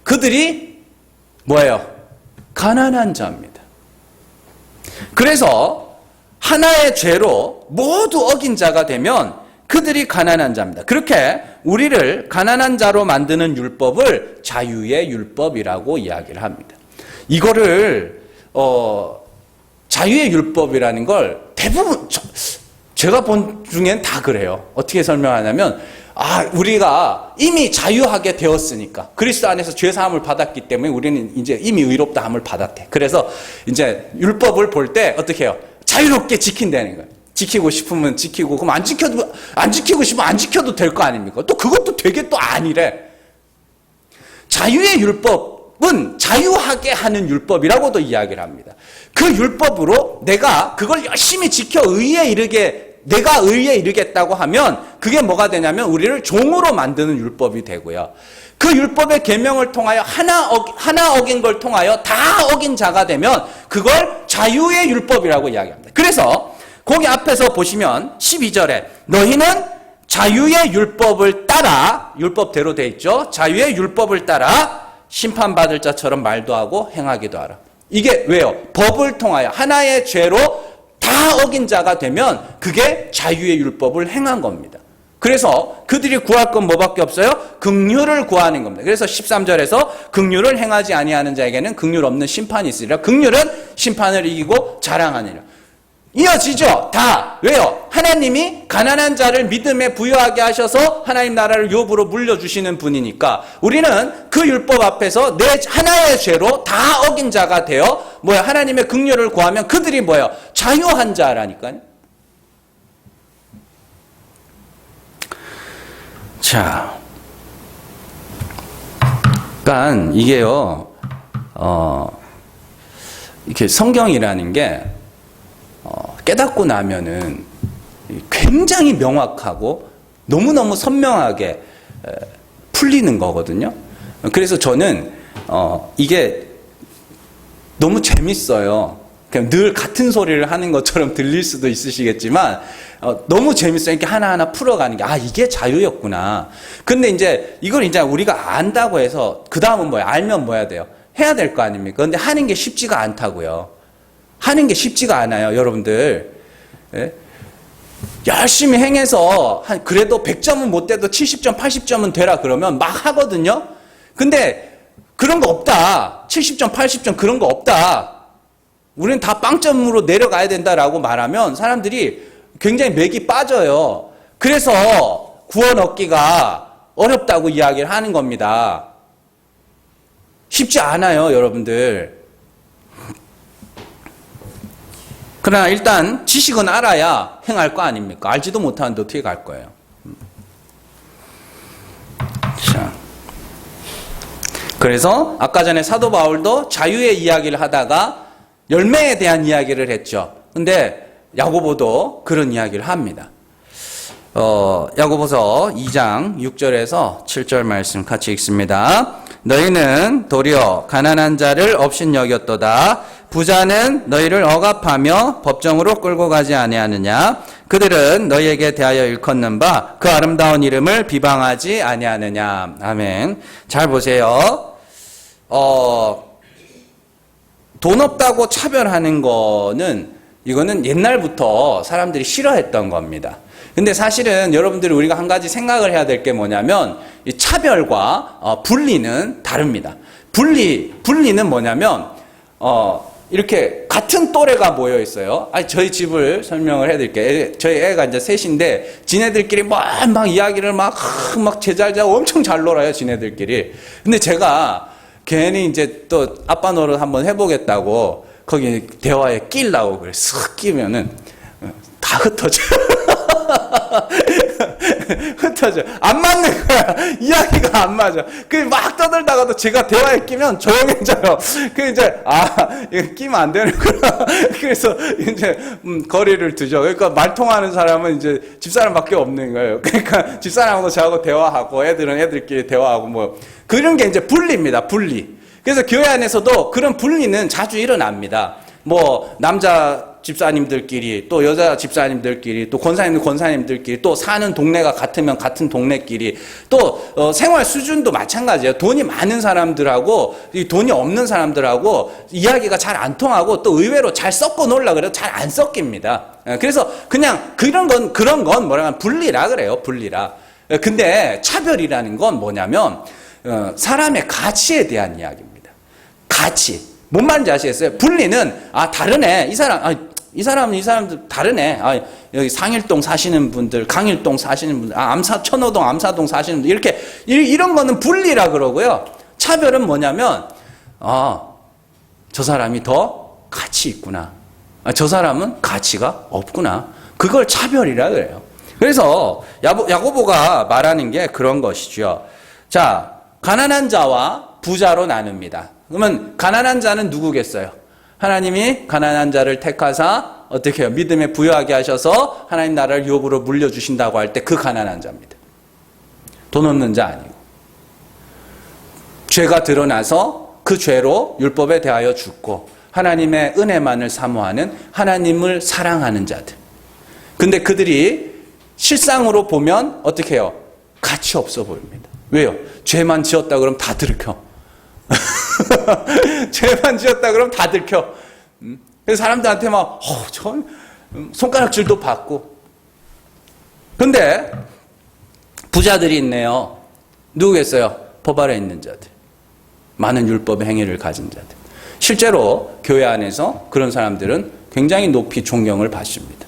그들이 뭐예요? 가난한 자입니다. 그래서 하나의 죄로 모두 어긴 자가 되면 그들이 가난한 자입니다. 그렇게 우리를 가난한 자로 만드는 율법을 자유의 율법이라고 이야기를 합니다. 이거를 자유의 율법이라는 걸 대부분 제가 본 중엔 다 그래요. 어떻게 설명하냐면 우리가 이미 자유하게 되었으니까 그리스도 안에서 죄 사함을 받았기 때문에 우리는 이제 이미 의롭다함을 받았대. 그래서 이제 율법을 볼 때 어떻게 해요? 자유롭게 지킨다는 거예요. 지키고 싶으면 지키고 그럼 안 지키고 싶으면 안 지켜도 될 거 아닙니까? 또 그것도 되게 또 아니래. 자유의 율법은 자유하게 하는 율법이라고도 이야기를 합니다. 그 율법으로 내가 그걸 열심히 지켜 내가 의에 이르겠다고 하면 그게 뭐가 되냐면 우리를 종으로 만드는 율법이 되고요. 그 율법의 계명을 통하여 하나 어긴 걸 통하여 다 어긴 자가 되면 그걸 자유의 율법이라고 이야기합니다. 그래서 거기 앞에서 보시면 12절에 너희는 자유의 율법을 따라, 율법대로 돼 있죠. 자유의 율법을 따라 심판받을 자처럼 말도 하고 행하기도 하라. 이게 왜요? 법을 통하여 하나의 죄로 다 어긴 자가 되면 그게 자유의 율법을 행한 겁니다. 그래서 그들이 구할 건 뭐밖에 없어요? 긍휼을 구하는 겁니다. 그래서 13절에서 긍휼을 행하지 아니하는 자에게는 긍휼 없는 심판이 있으리라. 긍휼은 심판을 이기고 자랑하니라. 이어지죠? 다. 왜요? 하나님이 가난한 자를 믿음에 부여하게 하셔서 하나님 나라를 유업으로 물려주시는 분이니까 우리는 그 율법 앞에서 내 하나의 죄로 다 어긴 자가 되어 하나님의 긍휼을 구하면 그들이 자유한 자라니까요. 자, 그러니까 이게요, 이렇게 성경이라는 게 깨닫고 나면은 굉장히 명확하고 너무너무 선명하게 풀리는 거거든요. 그래서 저는 이게 너무 재밌어요. 그냥 늘 같은 소리를 하는 것처럼 들릴 수도 있으시겠지만 너무 재밌어요. 이렇게 하나하나 풀어가는 게 이게 자유였구나. 근데 이제 이걸 이제 우리가 안다고 해서 그 다음은 알면 뭐 해야 돼요? 해야 될 거 아닙니까? 근데 하는 게 쉽지가 않다고요. 하는 게 쉽지가 않아요, 여러분들. 예? 열심히 행해서 그래도 100점은 못 돼도 70점, 80점은 되라 그러면 막 하거든요. 근데 그런 거 없다. 70점, 80점 그런 거 없다. 우리는 다 빵점으로 내려가야 된다라고 말하면 사람들이 굉장히 맥이 빠져요. 그래서 구원 얻기가 어렵다고 이야기를 하는 겁니다. 쉽지 않아요, 여러분들. 그러나 일단 지식은 알아야 행할 거 아닙니까? 알지도 못하는데 어떻게 갈 거예요? 자, 그래서 아까 전에 사도 바울도 자유의 이야기를 하다가 열매에 대한 이야기를 했죠. 근데 야고보도 그런 이야기를 합니다. 야고보서 2장 6절에서 7절 말씀 같이 읽습니다. 너희는 도리어 가난한 자를 업신여겼도다. 부자는 너희를 억압하며 법정으로 끌고 가지 아니하느냐. 그들은 너희에게 대하여 일컫는 바 그 아름다운 이름을 비방하지 아니하느냐. 아멘. 잘 보세요. 돈 없다고 차별하는 거는 이거는 옛날부터 사람들이 싫어했던 겁니다. 근데 사실은 여러분들이 우리가 한 가지 생각을 해야 될 게 뭐냐면 이 차별과 분리는 다릅니다. 분리는 뭐냐면 이렇게 같은 또래가 모여 있어요. 저희 집을 설명을 해드릴게요. 저희 애가 이제 셋인데 지네들끼리 막 이야기를 막 제잘자고 엄청 잘 놀아요, 지네들끼리. 근데 제가 괜히 이제 또 아빠 노릇 한번 해보겠다고 거기 대화에 끼려고 그래. 쓱 끼면은 다 흩어져. 흩어져. 안 맞는 거야. 이야기가 안 맞아. 막 떠들다가도 제가 대화에 끼면 조용해져요. 이제, 이거 끼면 안 되는구나. 그래서 이제, 거리를 두죠. 그러니까 말 통하는 사람은 이제 집사람밖에 없는 거예요. 그러니까 집사람하고 저하고 대화하고 애들은 애들끼리 대화하고 뭐. 그런 게 이제 분리입니다. 분리. 그래서 교회 안에서도 그런 분리는 자주 일어납니다. 뭐, 남자 집사님들끼리, 또 여자 집사님들끼리, 또 권사님들끼리, 또 사는 동네가 같으면 같은 동네끼리, 또 생활 수준도 마찬가지예요. 돈이 많은 사람들하고 돈이 없는 사람들하고 이야기가 잘 안 통하고 또 의외로 잘 섞어 놓으려고 그래도 잘 안 섞입니다. 그래서 그냥 그런 건 뭐라면 분리라 그래요. 분리라. 근데 차별이라는 건 뭐냐면 사람의 가치에 대한 이야기입니다. 가치. 뭔 말인지 아시겠어요? 분리는 다르네. 이 사람들 다르네. 여기 상일동 사시는 분들, 강일동 사시는 분들, 천호동, 암사동 사시는 분들 이렇게 이런 거는 분리라 그러고요. 차별은 뭐냐면 저 사람이 더 가치 있구나. 저 사람은 가치가 없구나. 그걸 차별이라 그래요. 그래서 야고보가 말하는 게 그런 것이죠. 자, 가난한 자와 부자로 나눕니다. 그러면 가난한 자는 누구겠어요? 하나님이 가난한 자를 택하사 어떻게 해요? 믿음에 부여하게 하셔서 하나님 나라를 유업으로 물려주신다고 할 때 그 가난한 자입니다. 돈 없는 자 아니고. 죄가 드러나서 그 죄로 율법에 대하여 죽고 하나님의 은혜만을 사모하는 하나님을 사랑하는 자들. 근데 그들이 실상으로 보면 어떻게 해요? 가치 없어 보입니다. 왜요? 죄만 지었다 그러면 다 들켜. 죄만 지었다 그러면 다 들켜. 그래서 사람들한테 막 손가락질도 받고. 근데 부자들이 있네요. 누구겠어요? 법 아래 있는 자들. 많은 율법의 행위를 가진 자들. 실제로 교회 안에서 그런 사람들은 굉장히 높이 존경을 받습니다.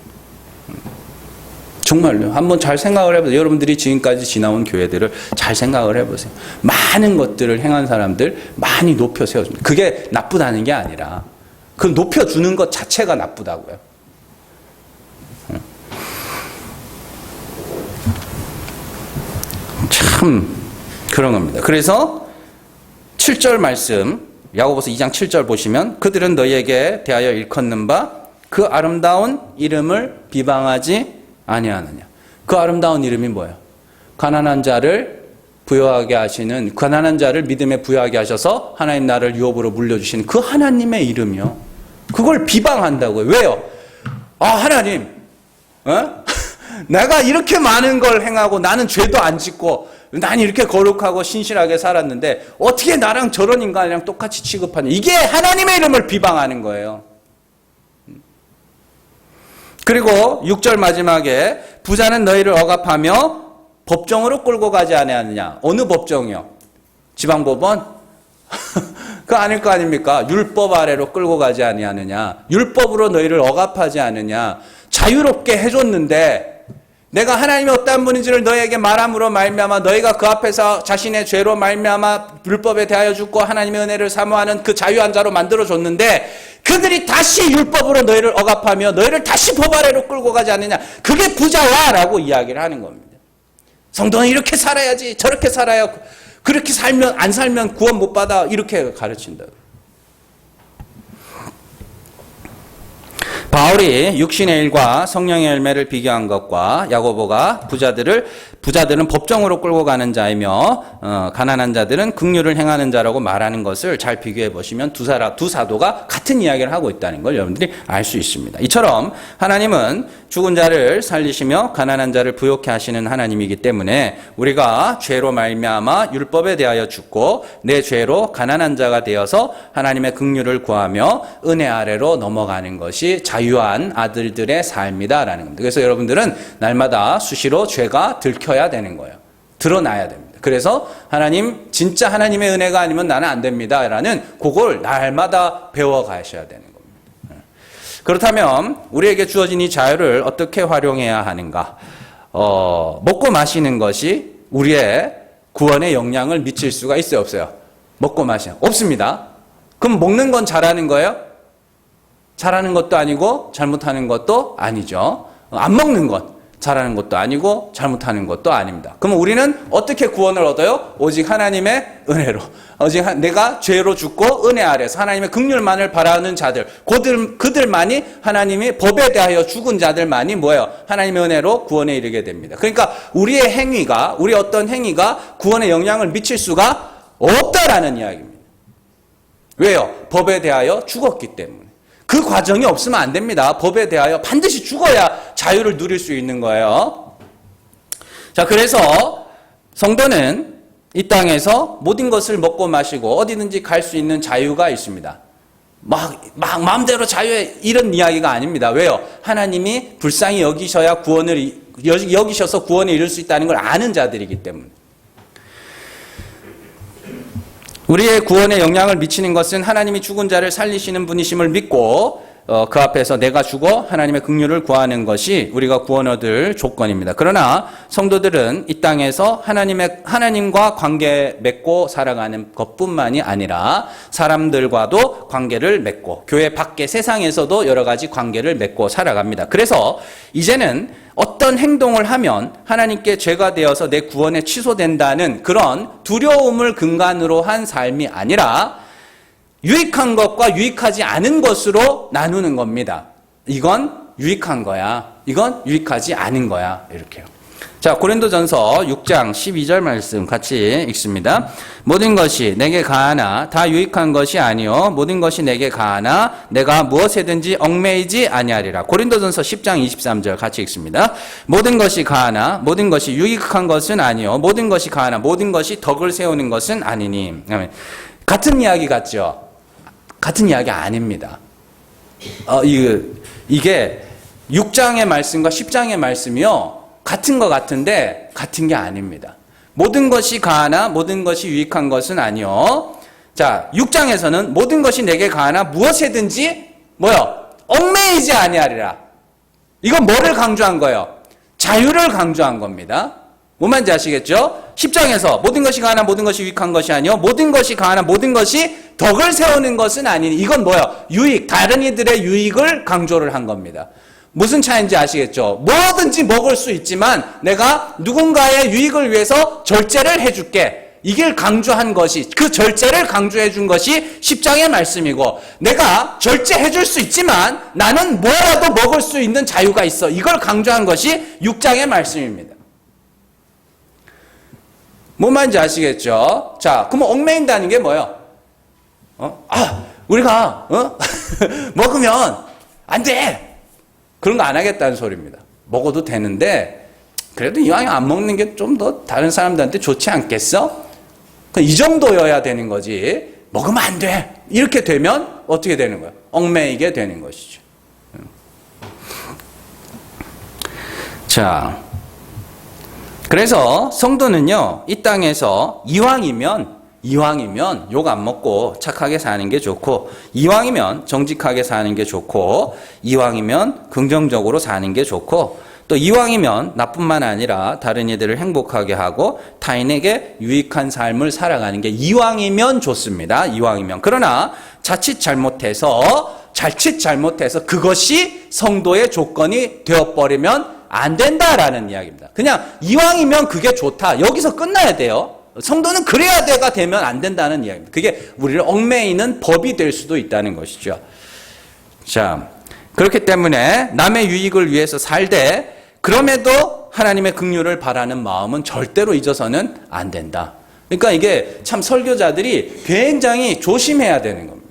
정말요. 한번 잘 생각을 해보세요. 여러분들이 지금까지 지나온 교회들을 잘 생각을 해보세요. 많은 것들을 행한 사람들 많이 높여 세워줍니다. 그게 나쁘다는 게 아니라 그 높여주는 것 자체가 나쁘다고요. 참 그런 겁니다. 그래서 7절 말씀 야고보서 2장 7절 보시면 그들은 너희에게 대하여 일컫는 바 그 아름다운 이름을 비방하지 아니하느냐. 그 아름다운 이름이 뭐예요? 가난한 자를 부여하게 하시는, 가난한 자를 믿음에 부여하게 하셔서 하나님 나라를 유업으로 물려주시는 그 하나님의 이름이요. 그걸 비방한다고요. 왜요? 하나님, 내가 이렇게 많은 걸 행하고 나는 죄도 안 짓고 난 이렇게 거룩하고 신실하게 살았는데 어떻게 나랑 저런 인간이랑 똑같이 취급하냐. 이게 하나님의 이름을 비방하는 거예요. 그리고 6절 마지막에 부자는 너희를 억압하며 법정으로 끌고 가지 아니하느냐. 어느 법정이요? 지방법원? 그거 아닐 거 아닙니까? 율법 아래로 끌고 가지 아니하느냐. 율법으로 너희를 억압하지 않느냐. 자유롭게 해줬는데 내가 하나님이 어떠한 분인지를 너희에게 말함으로 말미암아 너희가 그 앞에서 자신의 죄로 말미암아 율법에 대하여 죽고 하나님의 은혜를 사모하는 그 자유한 자로 만들어줬는데 그들이 다시 율법으로 너희를 억압하며 너희를 다시 법 아래로 끌고 가지 않느냐. 그게 부자야 라고 이야기를 하는 겁니다. 성도는 이렇게 살아야지, 저렇게 살아야, 그렇게 살면 안 살면 구원 못 받아, 이렇게 가르친다. 바울이 육신의 일과 성령의 열매를 비교한 것과 야고보가 부자들을 부자들은 법정으로 끌고 가는 자이며 가난한 자들은 긍휼을 행하는 자라고 말하는 것을 잘 비교해 보시면 두 사도가 같은 이야기를 하고 있다는 걸 여러분들이 알 수 있습니다. 이처럼 하나님은 죽은 자를 살리시며 가난한 자를 부욕해 하시는 하나님이기 때문에 우리가 죄로 말미암아 율법에 대하여 죽고 내 죄로 가난한 자가 되어서 하나님의 긍휼을 구하며 은혜 아래로 넘어가는 것이 자유한 아들들의 삶이다라는 겁니다. 그래서 여러분들은 날마다 수시로 죄가 들켜야 되는 거예요. 드러나야 됩니다. 그래서 하나님, 진짜 하나님의 은혜가 아니면 나는 안 됩니다 라는 그걸 날마다 배워 가셔야 되는 겁니다. 그렇다면 우리에게 주어진 이 자유를 어떻게 활용해야 하는가? 먹고 마시는 것이 우리의 구원에 영향을 미칠 수가 있어요, 없어요? 먹고 마시는 없습니다. 그럼 먹는 건 잘하는 거예요? 잘하는 것도 아니고 잘못하는 것도 아니죠. 안 먹는 것 잘하는 것도 아니고 잘못하는 것도 아닙니다. 그럼 우리는 어떻게 구원을 얻어요? 오직 하나님의 은혜로. 오직 내가 죄로 죽고 은혜 아래서 하나님의 긍휼만을 바라는 자들, 그들만이 하나님이 법에 대하여 죽은 자들만이 뭐예요? 하나님의 은혜로 구원에 이르게 됩니다. 그러니까 우리의 행위가, 우리 어떤 행위가 구원에 영향을 미칠 수가 없다라는 이야기입니다. 왜요? 법에 대하여 죽었기 때문에. 그 과정이 없으면 안 됩니다. 법에 대하여 반드시 죽어야 자유를 누릴 수 있는 거예요. 자, 그래서 성도는 이 땅에서 모든 것을 먹고 마시고 어디든지 갈 수 있는 자유가 있습니다. 막 마음대로 자유에 이런 이야기가 아닙니다. 왜요? 하나님이 불쌍히 여기셔서 구원에 이룰 수 있다는 걸 아는 자들이기 때문에. 우리의 구원에 영향을 미치는 것은 하나님이 죽은 자를 살리시는 분이심을 믿고 그 앞에서 내가 죽어 하나님의 긍휼을 구하는 것이 우리가 구원 얻을 조건입니다. 그러나 성도들은 이 땅에서 하나님과 관계 맺고 살아가는 것뿐만이 아니라 사람들과도 관계를 맺고 교회 밖의 세상에서도 여러 가지 관계를 맺고 살아갑니다. 그래서 이제는 어떤 행동을 하면 하나님께 죄가 되어서 내 구원에 취소된다는 그런 두려움을 근간으로 한 삶이 아니라 유익한 것과 유익하지 않은 것으로 나누는 겁니다. 이건 유익한 거야. 이건 유익하지 않은 거야. 이렇게요. 자, 고린도전서 6장 12절 말씀 같이 읽습니다. 모든 것이 내게 가하나 다 유익한 것이 아니요 모든 것이 내게 가하나 내가 무엇에든지 얽매이지 아니하리라. 고린도전서 10장 23절 같이 읽습니다. 모든 것이 가하나 모든 것이 유익한 것은 아니요 모든 것이 가하나 모든 것이 덕을 세우는 것은 아니니. 같은 이야기 같죠? 같은 이야기 아닙니다. 이게 6장의 말씀과 10장의 말씀이요 같은 것 같은데 같은 게 아닙니다. 모든 것이 가하나 모든 것이 유익한 것은 아니요. 자, 6장에서는 모든 것이 내게 가하나 무엇이든지 얽매이지 아니하리라. 이건 뭐를 강조한 거예요? 자유를 강조한 겁니다. 뭔 말인지 아시겠죠? 10장에서 모든 것이 가하나 모든 것이 유익한 것이 아니요 모든 것이 가하나 모든 것이 덕을 세우는 것은 아니니. 이건 뭐예요? 유익, 다른 이들의 유익을 강조를 한 겁니다. 무슨 차이인지 아시겠죠? 뭐든지 먹을 수 있지만 내가 누군가의 유익을 위해서 절제를 해줄게. 이걸 강조한 것이, 그 절제를 강조해 준 것이 10장의 말씀이고, 내가 절제해 줄 수 있지만 나는 뭐라도 먹을 수 있는 자유가 있어. 이걸 강조한 것이 6장의 말씀입니다. 뭔 말인지 아시겠죠? 자, 그러면 얽매인다는 게 뭐예요? 우리가 먹으면 안 돼. 그런 거 안 하겠다는 소리입니다. 먹어도 되는데 그래도 이왕에 안 먹는 게 좀 더 다른 사람들한테 좋지 않겠어? 이 정도여야 되는 거지. 먹으면 안 돼. 이렇게 되면 어떻게 되는 거예요? 얽매이게 되는 것이죠. 자, 그래서 성도는요, 이 땅에서 이왕이면 욕 안 먹고 착하게 사는 게 좋고, 이왕이면 정직하게 사는 게 좋고, 이왕이면 긍정적으로 사는 게 좋고, 또 이왕이면 나뿐만 아니라 다른 이들을 행복하게 하고 타인에게 유익한 삶을 살아가는 게 이왕이면 좋습니다. 이왕이면. 그러나 자칫 잘못해서 그것이 성도의 조건이 되어버리면 안 된다라는 이야기입니다. 그냥 이왕이면 그게 좋다. 여기서 끝나야 돼요. 성도는 그래야 돼가 되면 안 된다는 이야기입니다. 그게 우리를 얽매이는 법이 될 수도 있다는 것이죠. 자, 그렇기 때문에 남의 유익을 위해서 살되 그럼에도 하나님의 긍휼을 바라는 마음은 절대로 잊어서는 안 된다. 그러니까 이게 참 설교자들이 굉장히 조심해야 되는 겁니다.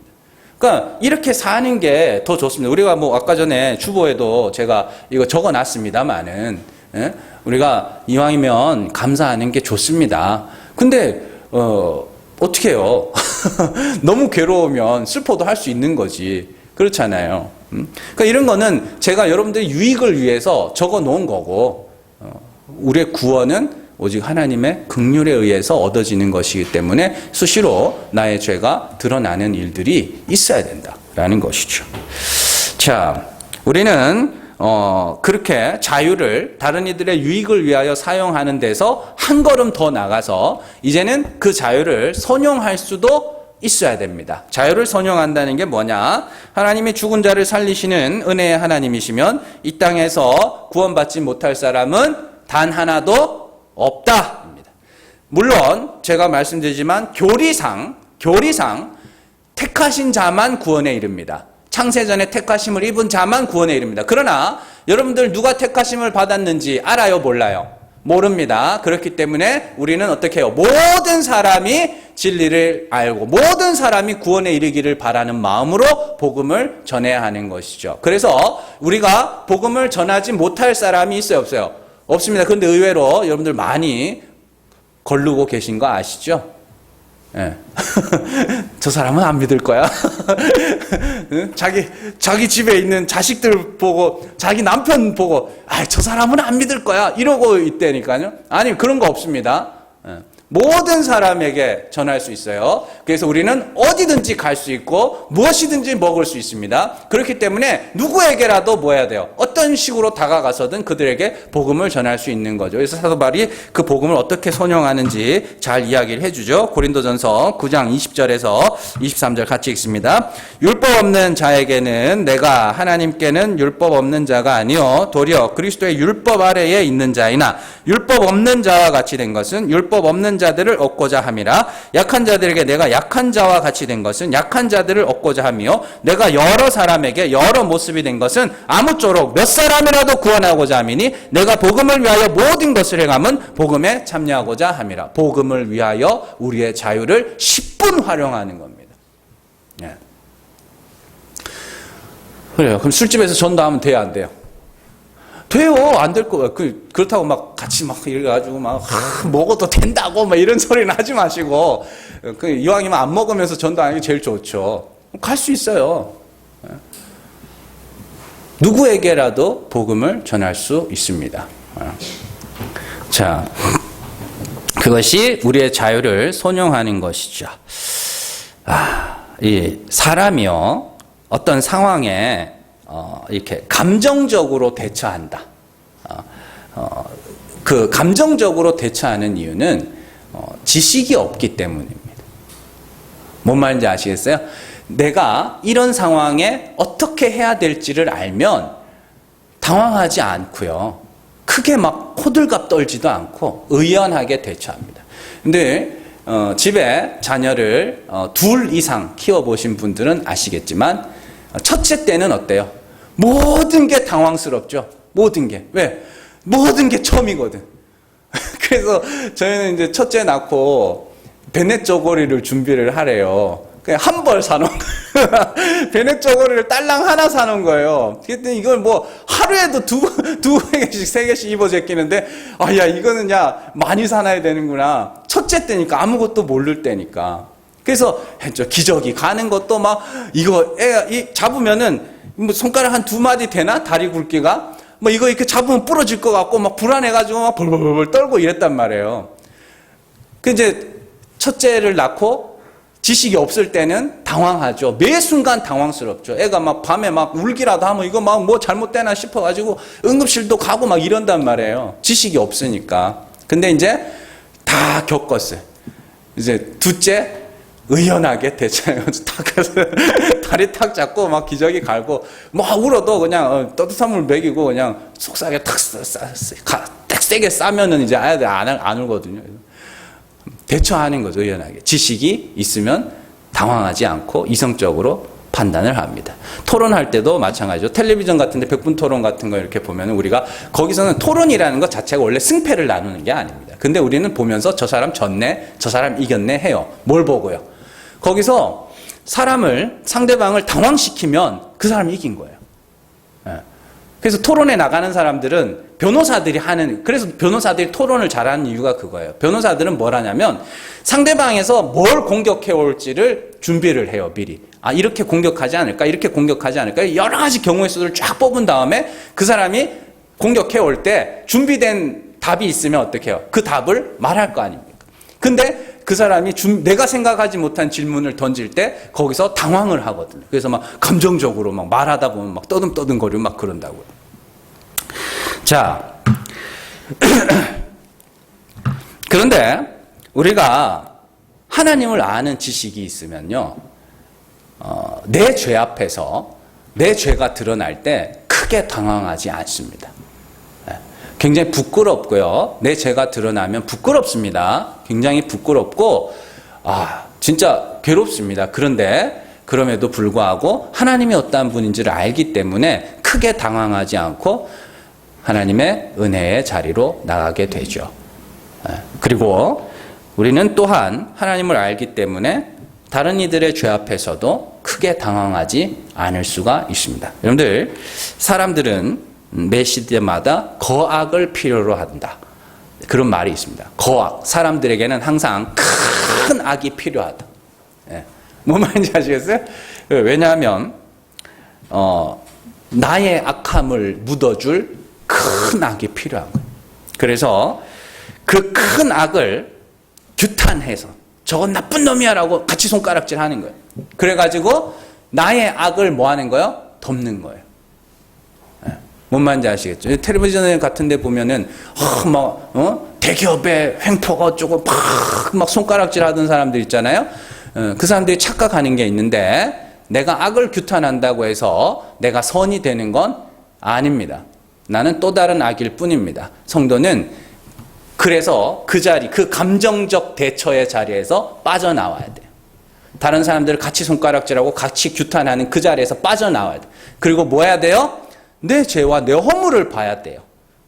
그러니까 이렇게 사는 게 더 좋습니다. 우리가 뭐 아까 전에 주보에도 제가 이거 적어놨습니다만은, 예? 우리가 이왕이면 감사하는 게 좋습니다. 근데 어떻게 해요? 너무 괴로우면 슬퍼도 할 수 있는 거지. 그렇잖아요. 그러니까 이런 거는 제가 여러분들의 유익을 위해서 적어 놓은 거고, 우리의 구원은 오직 하나님의 긍휼에 의해서 얻어지는 것이기 때문에 수시로 나의 죄가 드러나는 일들이 있어야 된다라는 것이죠. 자, 우리는 그렇게 자유를 다른 이들의 유익을 위하여 사용하는 데서 한 걸음 더 나가서 이제는 그 자유를 선용할 수도 있어야 됩니다. 자유를 선용한다는 게 뭐냐? 하나님이 죽은 자를 살리시는 은혜의 하나님이시면 이 땅에서 구원받지 못할 사람은 단 하나도 없다. 물론 제가 말씀드리지만 교리상 택하신 자만 구원에 이릅니다. 창세전에 택하심을 입은 자만 구원에 이릅니다. 그러나 여러분들 누가 택하심을 받았는지 알아요? 몰라요? 모릅니다. 그렇기 때문에 우리는 어떻게 해요? 모든 사람이 진리를 알고 모든 사람이 구원에 이르기를 바라는 마음으로 복음을 전해야 하는 것이죠. 그래서 우리가 복음을 전하지 못할 사람이 있어요? 없어요? 없습니다. 그런데 의외로 여러분들 많이 거르고 계신 거 아시죠? 예. 저 사람은 안 믿을 거야. 자기 집에 있는 자식들 보고, 자기 남편 보고, 저 사람은 안 믿을 거야. 이러고 있다니까요. 아니, 그런 거 없습니다. 모든 사람에게 전할 수 있어요. 그래서 우리는 어디든지 갈 수 있고 무엇이든지 먹을 수 있습니다. 그렇기 때문에 누구에게라도 뭐 해야 돼요? 어떤 식으로 다가가서든 그들에게 복음을 전할 수 있는 거죠. 그래서 사도 바울이 그 복음을 어떻게 선용하는지 잘 이야기를 해주죠. 고린도전서 9장 20절에서 23절 같이 읽습니다. 율법 없는 자에게는 내가 하나님께는 율법 없는 자가 아니요 도리어 그리스도의 율법 아래에 있는 자이나 율법 없는 자와 같이 된 것은 율법 없는 자들을 얻고자 함이라. 약한 자들에게 내가 약한 자와 같이 된 것은 약한 자들을 얻고자 함이요 내가 여러 사람에게 여러 모습이 된 것은 아무쪼록 몇 사람이라도 구원하고자 함이니 내가 복음을 위하여 모든 것을 행함은 복음에 참여하고자 함이라. 복음을 위하여 우리의 자유를 10분 활용하는 겁니다. 네. 그래요. 그럼 술집에서 전도하면 돼요, 안 돼요? 돼요. 안 될 거. 그렇다고 막 같이 막 이래가지고 막 먹어도 된다고 막 이런 소리는 하지 마시고, 이왕이면 안 먹으면서 전도하는 게 제일 좋죠. 갈 수 있어요. 누구에게라도 복음을 전할 수 있습니다. 자, 그것이 우리의 자유를 선용하는 것이죠. 이 사람이요 어떤 상황에 이렇게 감정적으로 대처한다. 그 감정적으로 대처하는 이유는 지식이 없기 때문입니다. 뭔 말인지 아시겠어요? 내가 이런 상황에 어떻게 해야 될지를 알면 당황하지 않고요. 크게 막 호들갑 떨지도 않고 의연하게 대처합니다. 근데 집에 자녀를 둘 이상 키워보신 분들은 아시겠지만 첫째 때는 어때요? 모든 게 당황스럽죠. 모든 게. 왜? 모든 게 처음이거든. 그래서 저희는 이제 첫째 낳고 베넷 저고리를 준비를 하래요. 그냥 한 벌 사놓은 거예요. 베넷 저고리를 딸랑 하나 사놓은 거예요. 그랬더니 이걸 뭐 하루에도 두 개씩, 세 개씩 입어 제끼는데, 야, 이거는 야, 많이 사놔야 되는구나. 첫째 때니까 아무것도 모를 때니까. 그래서 기저귀 가는 것도 막 이거 애가 잡으면은 뭐 손가락 한 두 마디 되나? 다리 굵기가? 뭐 이거 이렇게 잡으면 부러질 것 같고 막 불안해가지고 막 벌벌벌 떨고 이랬단 말이에요. 그 이제 첫째를 낳고 지식이 없을 때는 당황하죠. 매 순간 당황스럽죠. 애가 막 밤에 막 울기라도 하면 이거 막 뭐 잘못되나 싶어가지고 응급실도 가고 막 이런단 말이에요. 지식이 없으니까. 근데 이제 다 겪었어요. 이제 둘째 의연하게 대처해가지고 탁 해서 다리 탁 잡고 막 기저귀 갈고 막 울어도 그냥 따뜻한 물 먹이고 그냥 속삭여 탁 세게 싸면은 이제 아이들 안 울거든요. 대처하는 거죠, 의연하게. 지식이 있으면 당황하지 않고 이성적으로 판단을 합니다. 토론할 때도 마찬가지죠. 텔레비전 같은데 100분 토론 같은 거 이렇게 보면 우리가 거기서는 토론이라는 것 자체가 원래 승패를 나누는 게 아닙니다. 근데 우리는 보면서 저 사람 졌네, 저 사람 이겼네 해요. 뭘 보고요? 거기서 상대방을 당황시키면 그 사람이 이긴 거예요. 그래서 토론에 나가는 사람들은 그래서 변호사들이 토론을 잘하는 이유가 그거예요. 변호사들은 뭘 하냐면 상대방에서 뭘 공격해 올지를 준비를 해요, 미리. 이렇게 공격하지 않을까? 이렇게 공격하지 않을까? 여러 가지 경우의 수를 쫙 뽑은 다음에 그 사람이 공격해 올 때 준비된 답이 있으면 어떻게 해요? 그 답을 말할 거 아닙니까? 근데 그 사람이 내가 생각하지 못한 질문을 던질 때 거기서 당황을 하거든요. 그래서 막 감정적으로 막 말하다 보면 막 떠듬떠듬거리고 막 그런다고요. 자, 그런데 우리가 하나님을 아는 지식이 있으면요, 내 죄 앞에서 내 죄가 드러날 때 크게 당황하지 않습니다. 굉장히 부끄럽고요. 내 죄가 드러나면 부끄럽습니다. 굉장히 부끄럽고 진짜 괴롭습니다. 그런데 그럼에도 불구하고 하나님이 어떠한 분인지를 알기 때문에 크게 당황하지 않고 하나님의 은혜의 자리로 나가게 되죠. 그리고 우리는 또한 하나님을 알기 때문에 다른 이들의 죄 앞에서도 크게 당황하지 않을 수가 있습니다. 여러분들, 사람들은 매 시대마다 거악을 필요로 한다. 그런 말이 있습니다. 거악. 사람들에게는 항상 큰 악이 필요하다. 뭔 말인지 아시겠어요? 왜냐하면 나의 악함을 묻어줄 큰 악이 필요한 거예요. 그래서 그 큰 악을 규탄해서 저건 나쁜 놈이야라고 같이 손가락질 하는 거예요. 그래가지고 나의 악을 뭐 하는 거예요? 덮는 거예요. 뭔 말인지 아시겠죠? 텔레비전 같은 데 보면은 대기업의 횡포가 어쩌고 막 손가락질 하던 사람들 있잖아요. 그 사람들이 착각하는 게 있는데 내가 악을 규탄한다고 해서 내가 선이 되는 건 아닙니다. 나는 또 다른 악일 뿐입니다. 성도는 그래서 그 감정적 대처의 자리에서 빠져나와야 돼요. 다른 사람들을 같이 손가락질하고 같이 규탄하는 그 자리에서 빠져나와야 돼요. 그리고 뭐 해야 돼요? 내 죄와 내 허물을 봐야 돼요.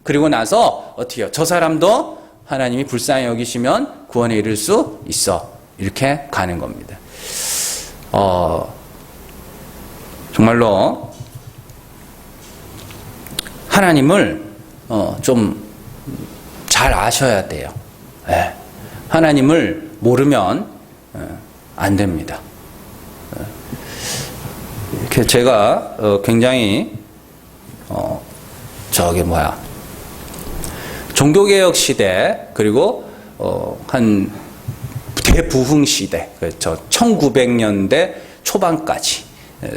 그리고 나서 어떻게 해요? 저 사람도 하나님이 불쌍히 여기시면 구원에 이를 수 있어. 이렇게 가는 겁니다. 정말로 하나님을 좀 잘 아셔야 돼요. 하나님을 모르면 안 됩니다. 이렇게 제가 굉장히 종교개혁 시대, 그리고 한 대부흥 시대, 그렇죠. 1900년대 초반까지.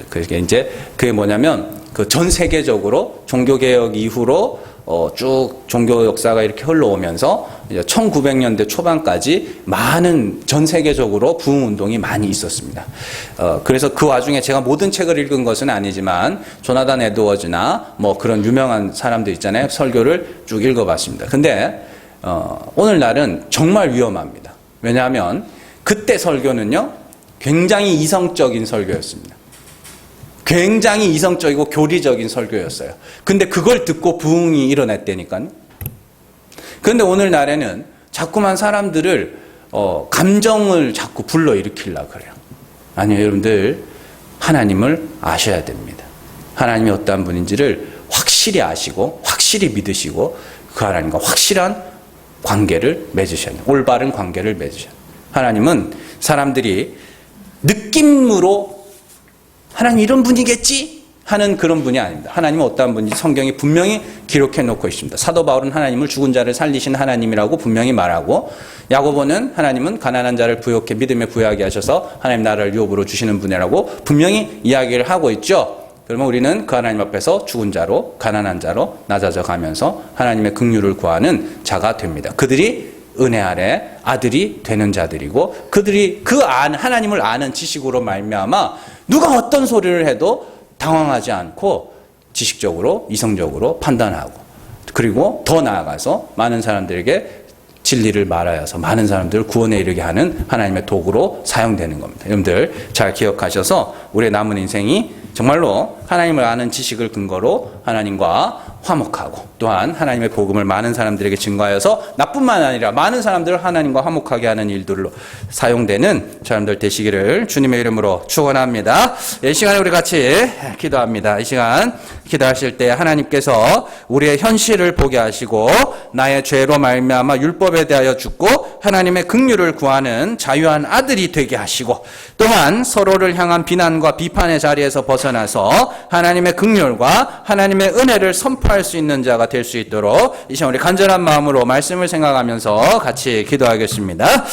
그게 뭐냐면, 전 세계적으로 종교개혁 이후로 쭉 종교 역사가 이렇게 흘러오면서 1900년대 초반까지 많은 전 세계적으로 부흥 운동이 많이 있었습니다. 그래서 그 와중에 제가 모든 책을 읽은 것은 아니지만 조나단 에드워즈나 뭐 그런 유명한 사람들 있잖아요. 설교를 쭉 읽어봤습니다. 근데 오늘날은 정말 위험합니다. 왜냐하면 그때 설교는요, 굉장히 이성적인 설교였습니다. 굉장히 이성적이고 교리적인 설교였어요. 근데 그걸 듣고 부흥이 일어났다니까요. 그런데 오늘날에는 자꾸만 사람들을 감정을 자꾸 불러일으키려고 그래요. 아니요, 여러분들, 하나님을 아셔야 됩니다. 하나님이 어떠한 분인지를 확실히 아시고 확실히 믿으시고 그 하나님과 확실한 관계를 맺으셔야 돼요. 올바른 관계를 맺으셔야 돼요. 하나님은 사람들이 느낌으로 하나님 이런 분이겠지? 하는 그런 분이 아닙니다. 하나님은 어떠한 분인지 성경이 분명히 기록해 놓고 있습니다. 사도 바울은 하나님을 죽은 자를 살리신 하나님이라고 분명히 말하고, 야고보는 하나님은 가난한 자를 부욕해 믿음에 부여하게 하셔서 하나님 나라를 유업으로 주시는 분이라고 분명히 이야기를 하고 있죠. 그러면 우리는 그 하나님 앞에서 죽은 자로, 가난한 자로 낮아져 가면서 하나님의 긍휼을 구하는 자가 됩니다. 그들이 은혜 아래 아들이 되는 자들이고, 그들이 하나님을 아는 지식으로 말미암아 누가 어떤 소리를 해도 당황하지 않고 지식적으로, 이성적으로 판단하고, 그리고 더 나아가서 많은 사람들에게 진리를 말하여서 많은 사람들을 구원에 이르게 하는 하나님의 도구로 사용되는 겁니다. 여러분들 잘 기억하셔서 우리의 남은 인생이 정말로 하나님을 아는 지식을 근거로 하나님과 화목하고 또한 하나님의 복음을 많은 사람들에게 증거하여서 나뿐만 아니라 많은 사람들을 하나님과 화목하게 하는 일들로 사용되는 사람들 되시기를 주님의 이름으로 축원합니다. 이 시간에 우리 같이 기도합니다. 이 시간 기도하실 때 하나님께서 우리의 현실을 보게 하시고 나의 죄로 말미암아 율법에 대하여 죽고 하나님의 긍휼을 구하는 자유한 아들이 되게 하시고 또한 서로를 향한 비난과 비판의 자리에서 벗어나서 하나님의 긍휼과 하나님의 은혜를 선포할 수 있는 자가 될 수 있도록 이 시간 우리 간절한 마음으로 말씀을 생각하면서 같이 기도하겠습니다.